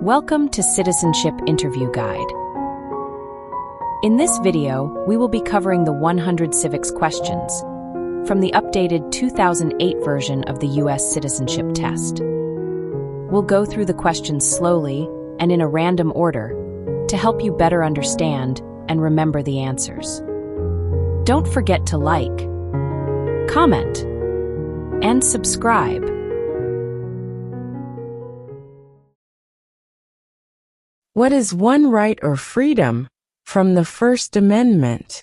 Welcome to Citizenship Interview Guide. In this video, we will be covering the 100 civics questions from the updated 2008 version of the U.S. Citizenship Test. We'll go through the questions slowly and in a random order to help you better understand and remember the answers. Don't forget to like, comment, and subscribe. What is one right or freedom from the First Amendment?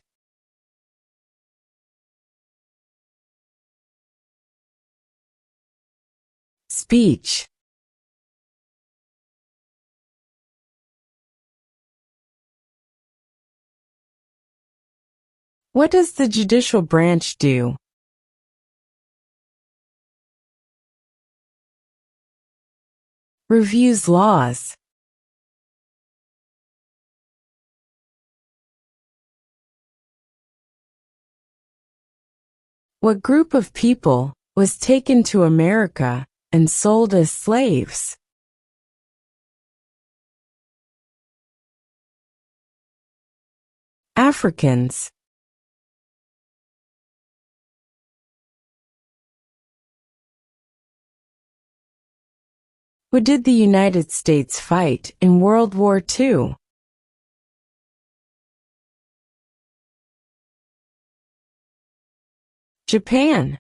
Speech. What does the judicial branch do? Reviews laws. What group of people was taken to America and sold as slaves? Africans. Who did the United States fight in World War II? Japan,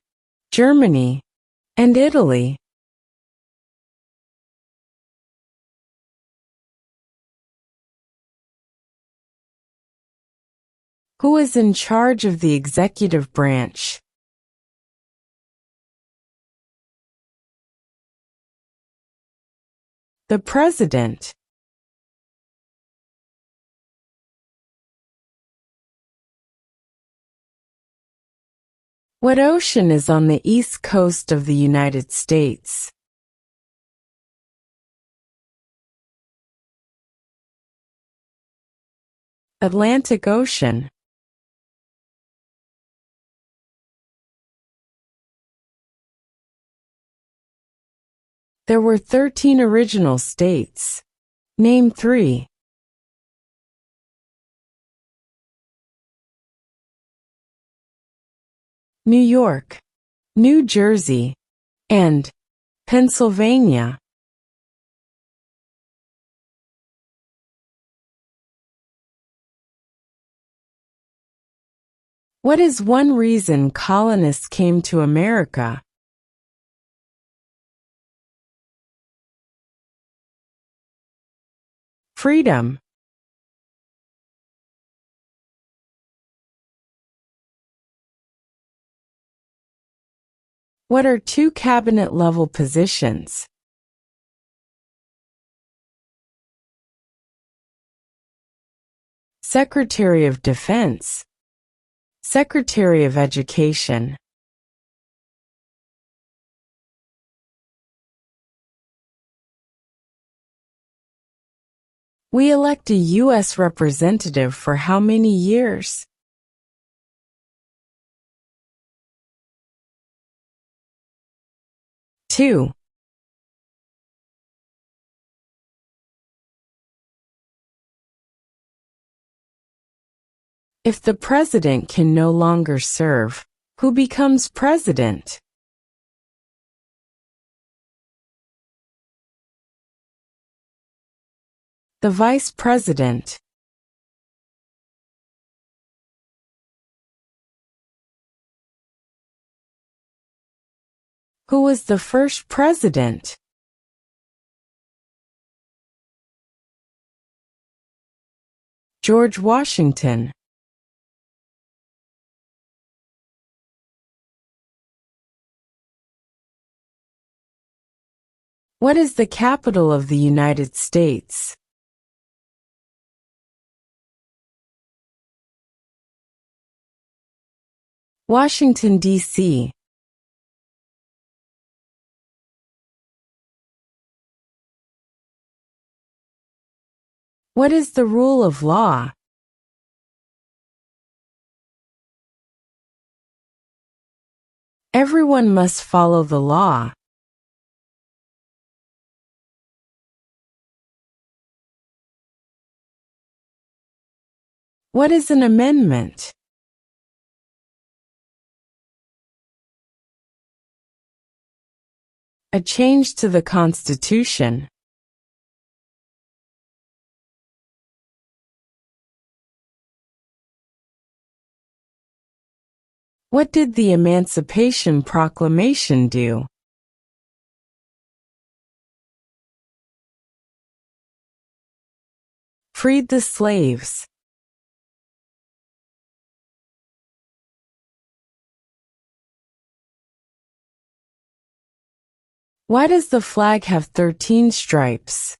Germany, and Italy. Who is in charge of the executive branch? The President. What ocean is on the east coast of the United States? Atlantic Ocean. There were 13 original states. Name 3. New York, New Jersey, and Pennsylvania. What is one reason colonists came to America? Freedom. What are 2 cabinet-level positions? Secretary of Defense, Secretary of Education. We elect a U.S. representative for how many years? 2. If the president can no longer serve, who becomes president? The vice president. Who was the first president? George Washington. What is the capital of the United States? Washington, D.C. What is the rule of law? Everyone must follow the law. What is an amendment? A change to the Constitution. What did the Emancipation Proclamation do? Freed the slaves. Why does the flag have 13 stripes?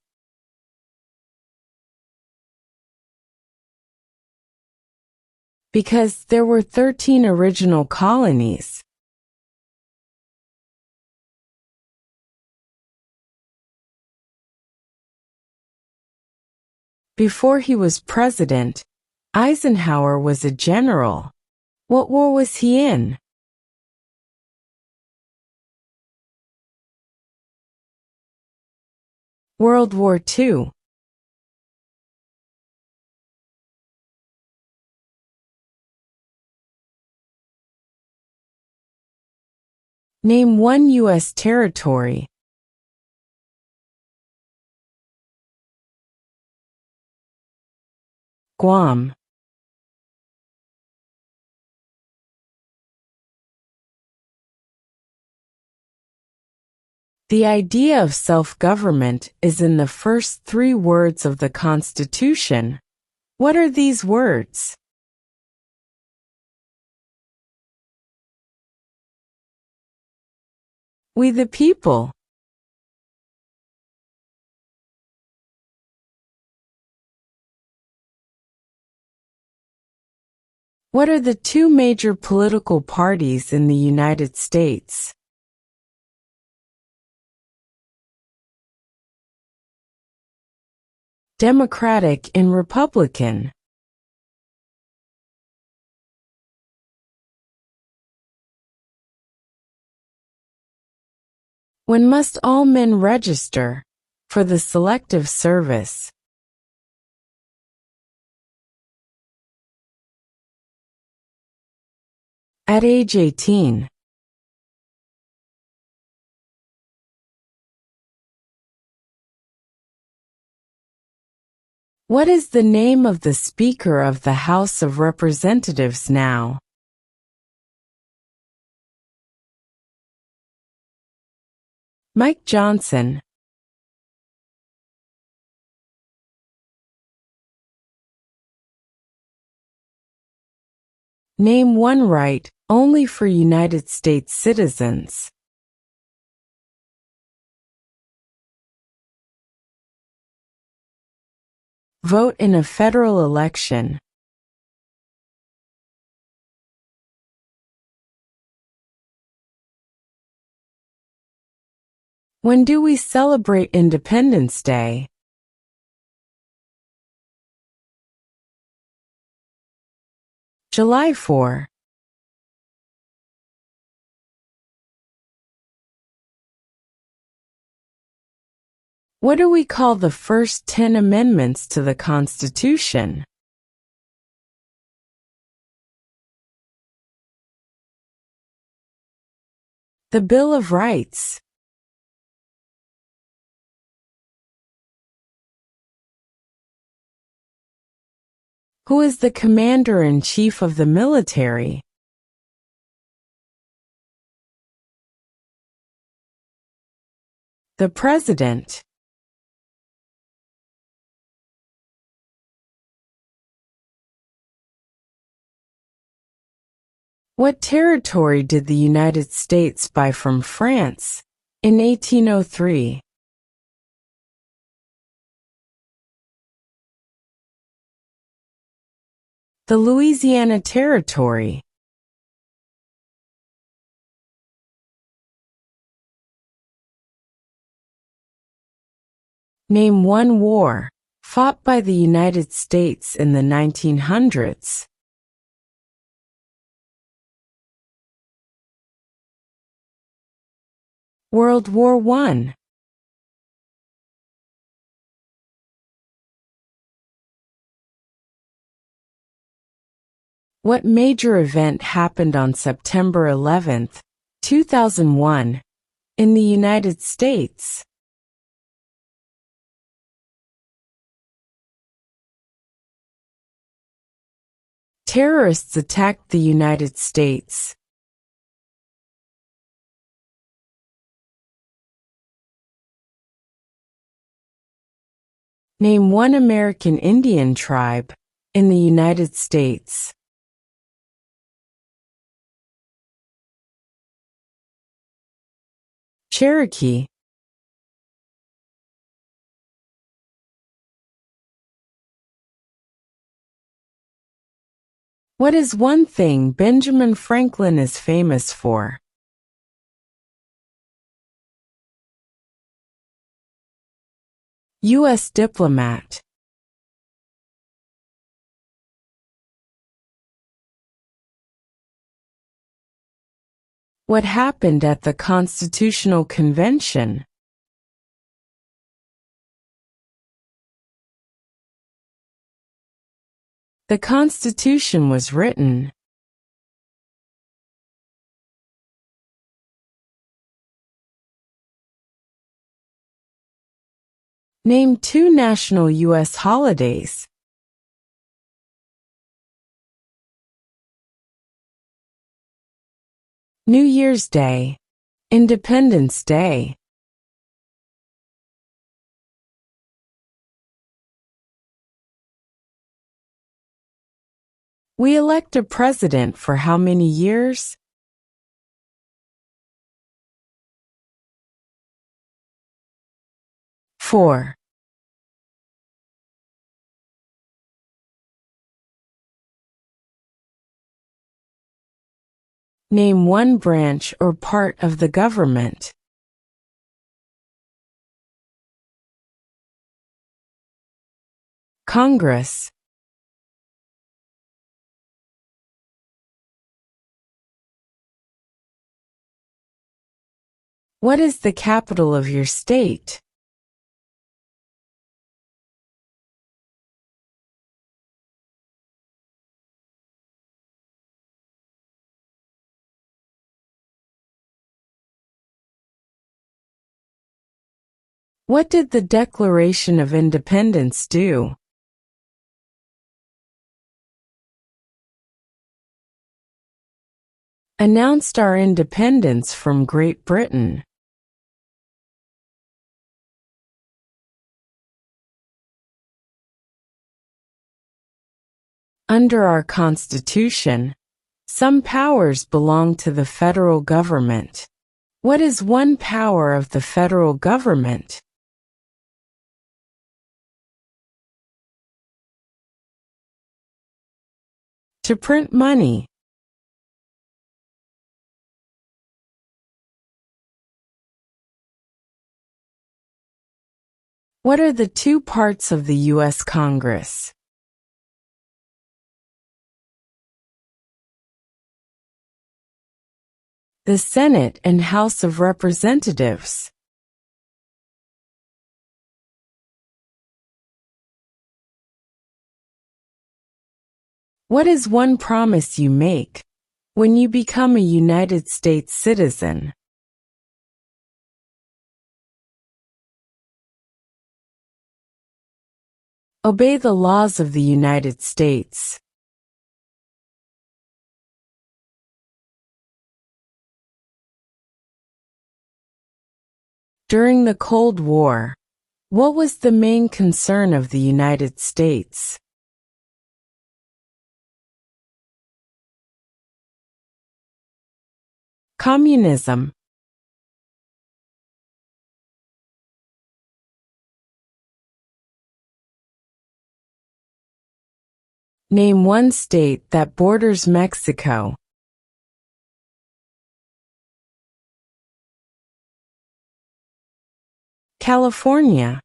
Because there were 13 original colonies. Before he was president, Eisenhower was a general. What war was he in? World War II. Name one U.S. territory. Guam. The idea of self-government is in the first 3 words of the Constitution. What are these words? We the people. What are the 2 major political parties in the United States? Democratic and Republican. When must all men register for the Selective Service? At age 18. What is the name of the Speaker of the House of Representatives now? Mike Johnson. Name one right only for United States citizens. Vote in a federal election. When do we celebrate Independence Day? July 4. What do we call the first 10 amendments to the Constitution? The Bill of Rights. Who is the Commander-in-Chief of the military? The President. What territory did the United States buy from France in 1803? The Louisiana Territory. Name one war fought by the United States in the 1900s. World War I. What major event happened on September 11, 2001, in the United States? Terrorists attacked the United States. Name one American Indian tribe in the United States. Cherokee. What is one thing Benjamin Franklin is famous for? U.S. diplomat. What happened at the Constitutional Convention? The Constitution was written. Name two national U.S. holidays. New Year's Day, Independence Day. We elect a president for how many years? Four. Name one branch or part of the government. Congress. What is the capital of your state? What did the Declaration of Independence do? Announced our independence from Great Britain. Under our Constitution, some powers belong to the federal government. What is one power of the federal government? To print money. What are the two parts of the U.S. Congress? The Senate and House of Representatives. What is one promise you make when you become a United States citizen? Obey the laws of the United States. During the Cold War, what was the main concern of the United States? Communism. Name one state that borders Mexico. California.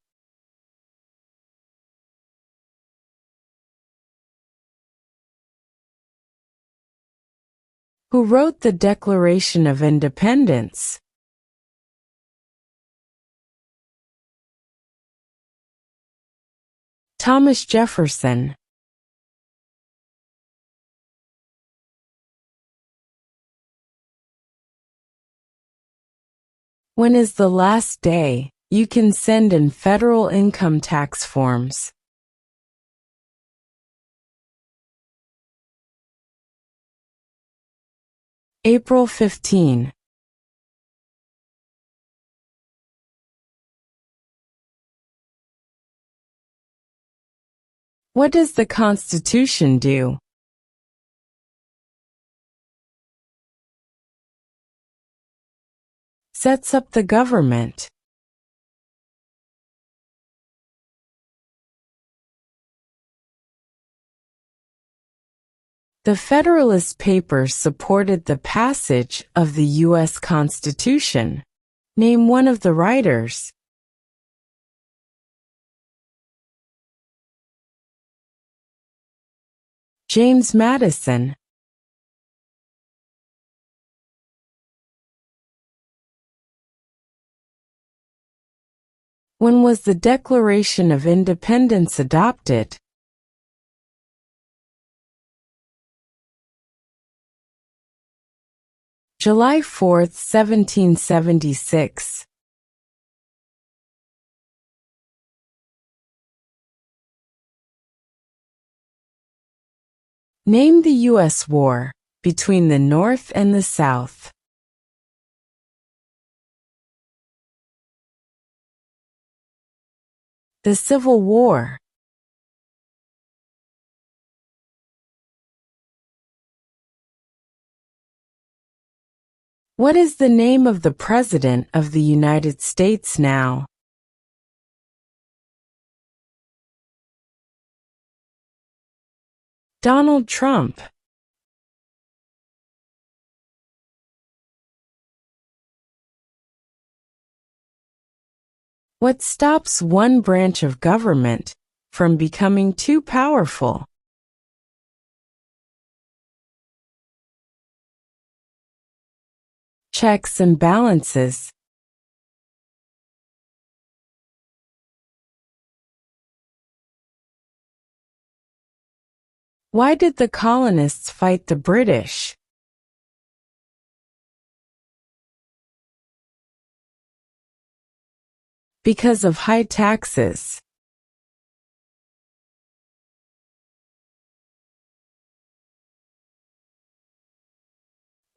Who wrote the Declaration of Independence? Thomas Jefferson. When is the last day you can send in federal income tax forms? April 15. What does the Constitution do? Sets up the government. The Federalist Papers supported the passage of the U.S. Constitution. Name one of the writers. James Madison. When was the Declaration of Independence adopted? July 4, 1776. Name the U.S. war between the North and the South. The Civil War. What is the name of the President of the United States now? Donald Trump. What stops one branch of government from becoming too powerful? Checks and balances. Why did the colonists fight the British? Because of high taxes.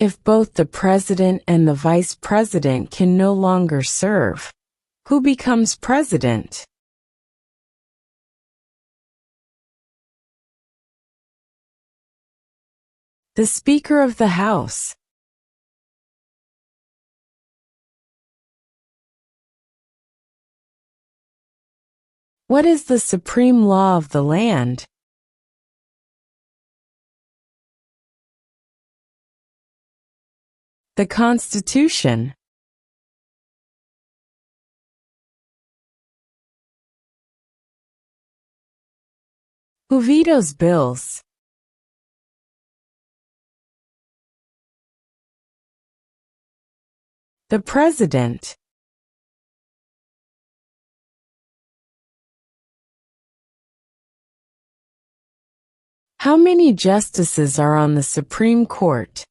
If both the president and the vice president can no longer serve, who becomes president? The Speaker of the House. What is the supreme law of the land? The Constitution. Who vetoes bills? The President. How many justices are on the Supreme Court?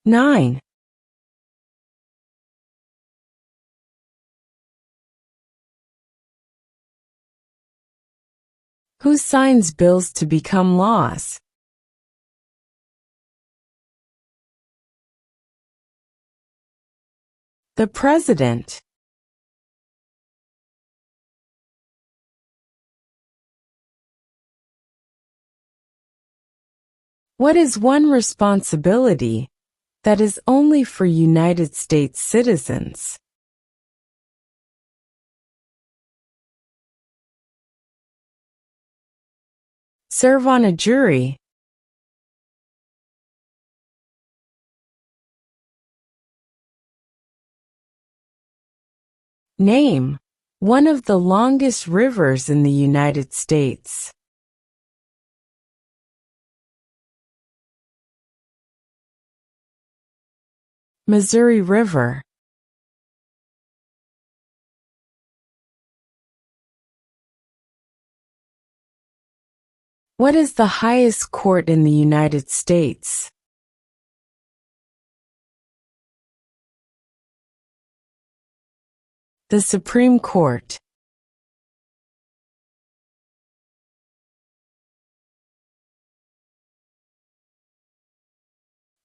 9. Who signs bills to become laws? The President. What is one responsibility that is only for United States citizens? Serve on a jury. Name one of the longest rivers in the United States. Missouri River. What is the highest court in the United States? The Supreme Court.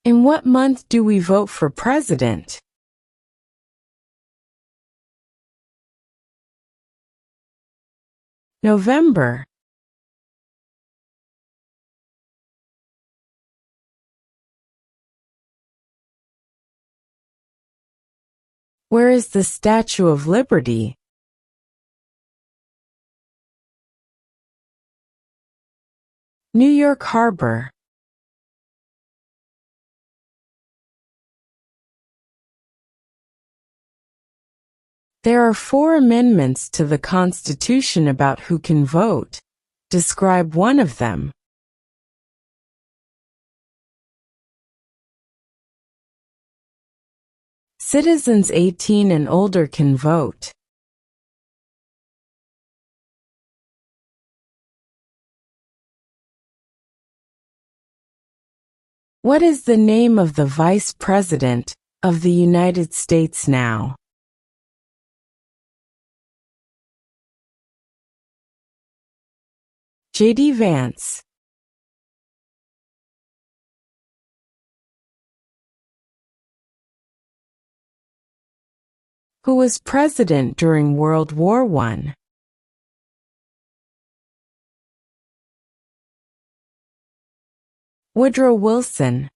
In what month do we vote for president? November. Where is the Statue of Liberty? New York Harbor. There are 4 amendments to the Constitution about who can vote. Describe one of them. Citizens 18 and older can vote. What is the name of the Vice President of the United States now? J.D. Vance. Who was president during World War I? Woodrow Wilson.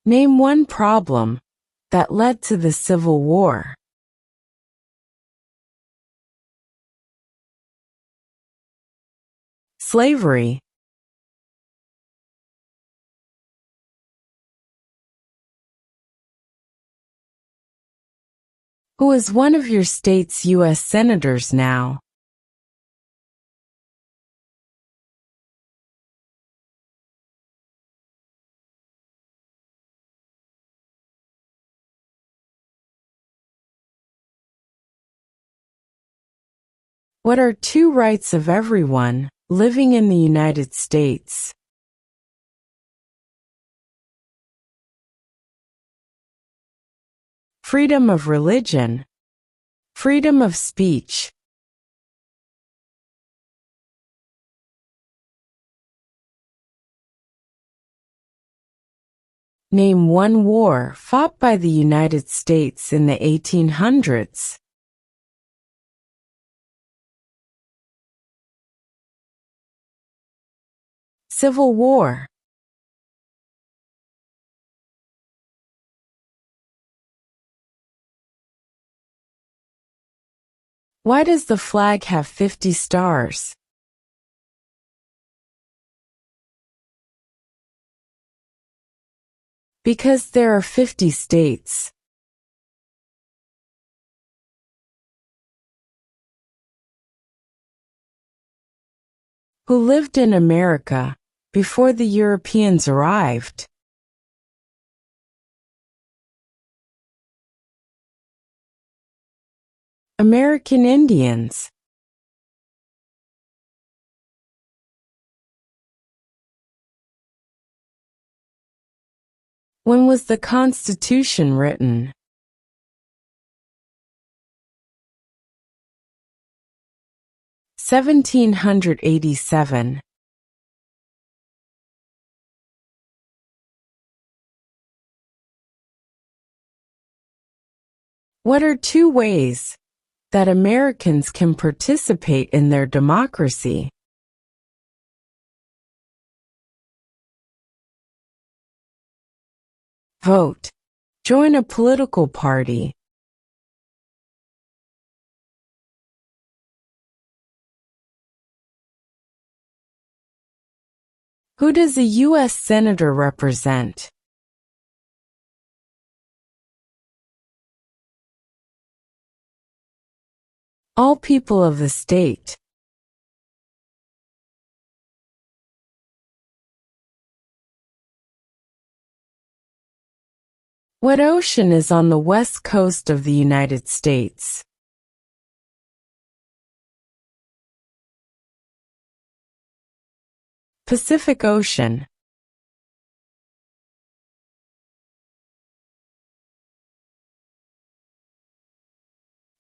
Name one problem that led to the Civil War. Slavery. Who is one of your state's U.S. senators now? What are 2 rights of everyone living in the United States? Freedom of religion. Freedom of speech. Name one war fought by the United States in the 1800s. Civil War. Why does the flag have 50 stars? Because there are 50 states. Who lived in America before the Europeans arrived? American Indians. When was the Constitution written? (1787). What are 2 ways that Americans can participate in their democracy? Vote. Join a political party. Who does a U.S. Senator represent? All people of the state. What ocean is on the west coast of the United States? Pacific Ocean.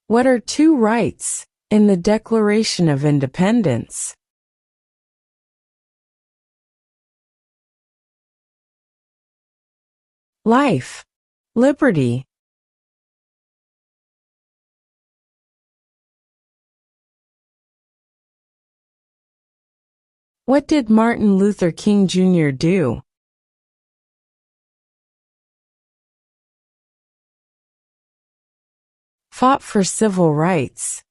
What are two rights in the Declaration of Independence? Life, liberty. What did Martin Luther King Jr. do? Fought for civil rights.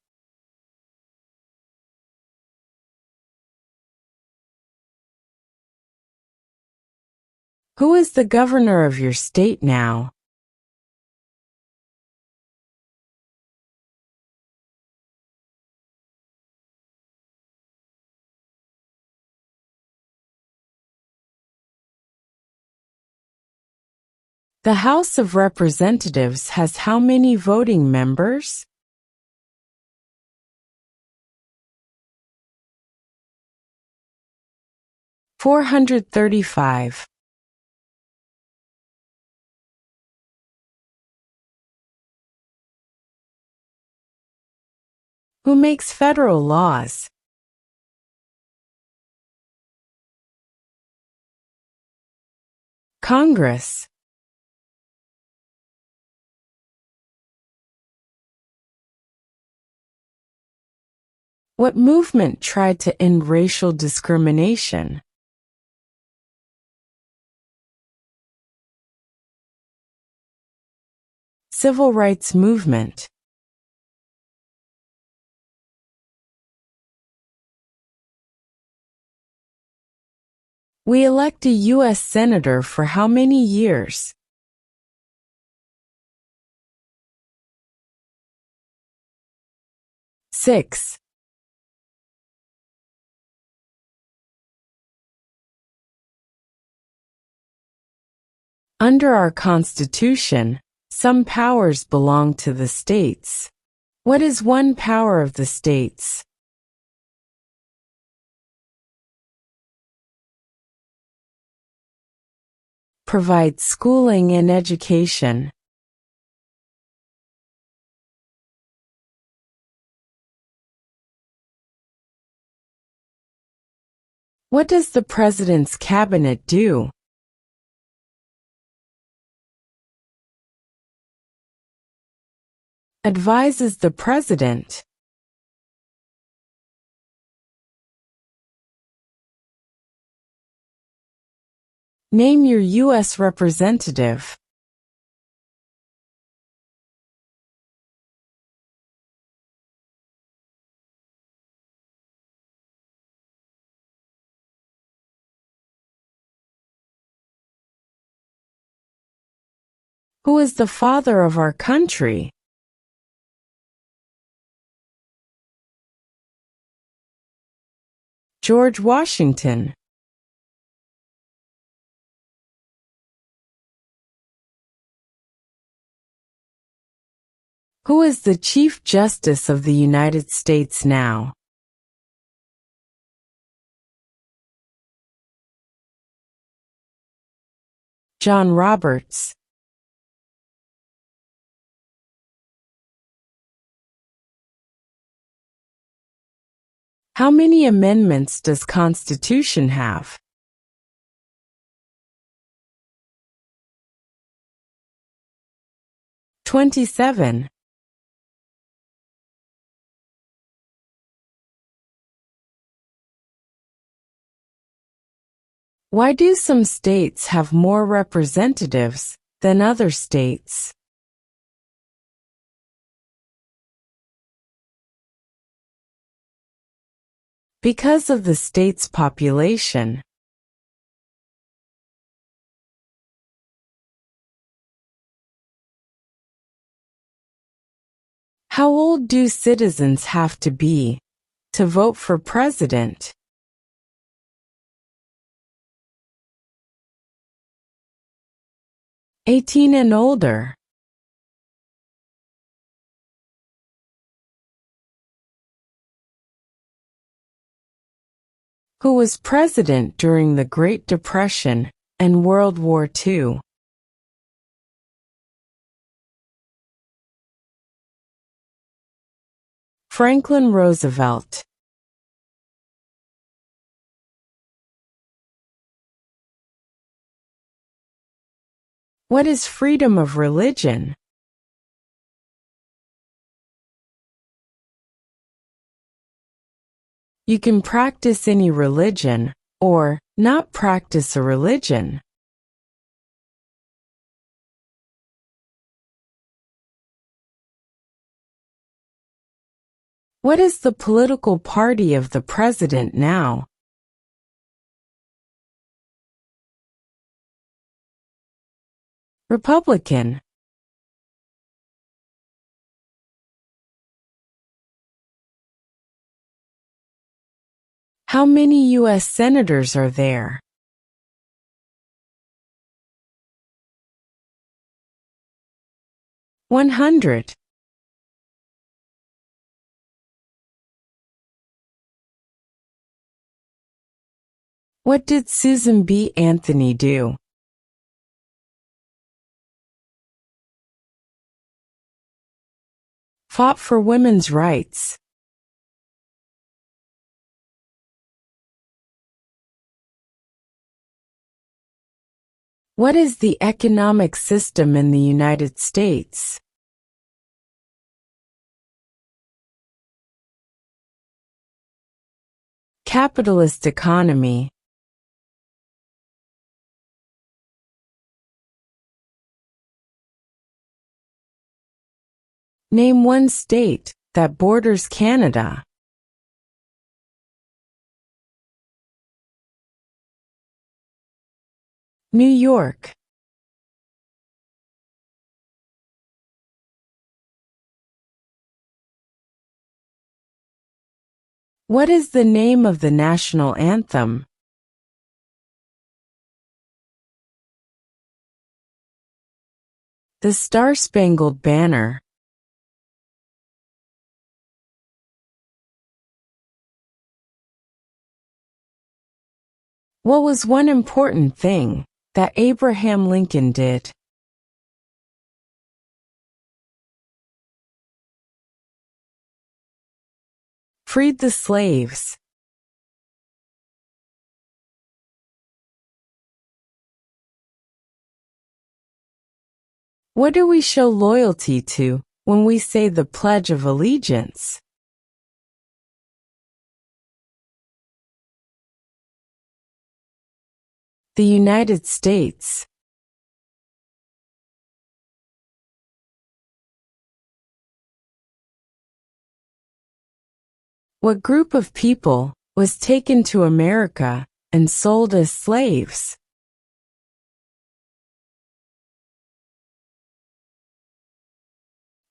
Who is the governor of your state now? The House of Representatives has how many voting members? (435). Who makes federal laws? Congress. What movement tried to end racial discrimination? Civil rights movement. We elect a U.S. Senator for how many years? 6. Under our Constitution, some powers belong to the states. What is one power of the states? Provide schooling and education. What does the President's cabinet do? Advises the President. Name your U.S. representative. Who is the father of our country? George Washington. Who is the Chief Justice of the United States now? John Roberts. How many amendments does Constitution have? 27. Why do some states have more representatives than other states? Because of the state's population. How old do citizens have to be to vote for president? 18 and older. Who was president during the Great Depression and World War II? Franklin Roosevelt. What is freedom of religion? You can practice any religion, or not practice a religion. What is the political party of the president now? Republican. How many U.S. senators are there? $100. What did Susan B. Anthony do? Fought for women's rights. What is the economic system in the United States? Capitalist economy. Name one state that borders Canada. New York. What is the name of the national anthem? The Star-Spangled Banner. What was one important thing that Abraham Lincoln did? Freed the slaves. What do we show loyalty to when we say the Pledge of Allegiance? The United States. What group of people was taken to America and sold as slaves?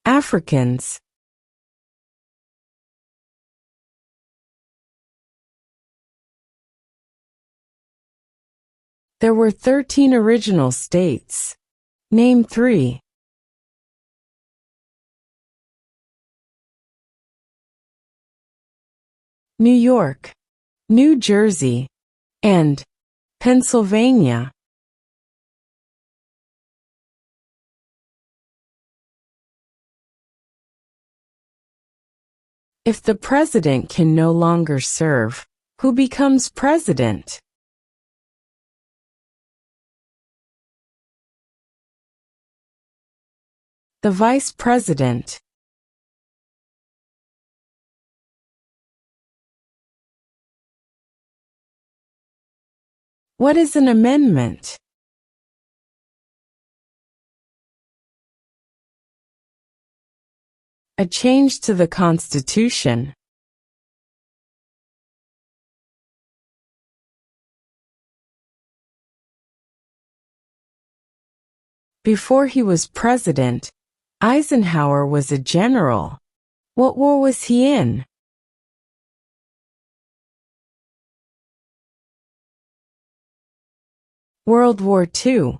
Africans. There were 13 original states. Name 3. New York, New Jersey, and Pennsylvania. If the president can no longer serve, who becomes president? The vice president. What is an amendment? A change to the Constitution. Before he was president, Eisenhower was a general. What war was he in? World War II.